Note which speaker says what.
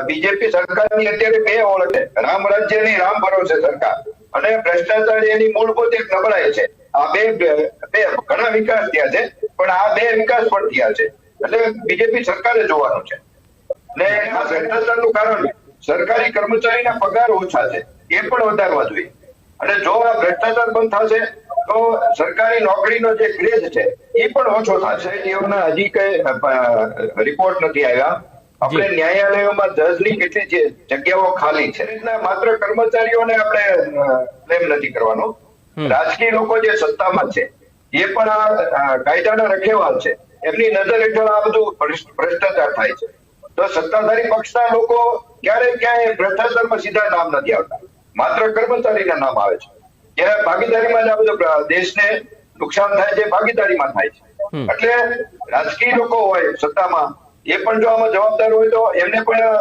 Speaker 1: BJP સરકારની અત્યારે બે ઓળખ છે, રામ રાજ્યની રામ ભરોસે સરકાર અને ભ્રષ્ટાચાર એની મૂળભૂત એક નબળાઈ છે. આ બે ઘણા વિકાસ થયા છે, પણ આ બે વિકાસ પણ થયા છે. એટલે બીજેપી સરકારે જોવાનું છે. ને આ ભ્રષ્ટાચારનું કારણ સરકારી કર્મચારીના પગાર ઓછા છે, એ પણ વધારવા જોઈએ. અને જો આ ભ્રષ્ટાચાર બંધ થશે તો સરકારી નોકરીનો જે ક્રેઝ છે એ પણ ઓછો થશે. એઓના હજી કઈ રિપોર્ટ નથી આવ્યા. આપણે ન્યાયાલયોમાં જજની કેટલી જગ્યાઓ ખાલી છે, માત્ર કર્મચારીઓને આપણે બ્લેમ નથી કરવાનો. રાજકીય લોકો જે સત્તામાં છે એ પણ આ કાયદાના રખેવાળ છે, એમની નજર હેઠળ આ બધું ભ્રષ્ટાચાર થાય છે. તો સત્તાધારી પક્ષના લોકો ક્યાંય ભ્રષ્ટાચારમાં સીધા નામ નથી આવતા, માત્ર કર્મચારીના નામ આવે છે. ત્યારે ભાગીદારીમાં જ આ બધું દેશને નુકસાન થાય છે, ભાગીદારીમાં થાય છે. એટલે રાજકીય લોકો હોય સત્તામાં, એ પણ જો આમાં જવાબદાર હોય તો એમને પણ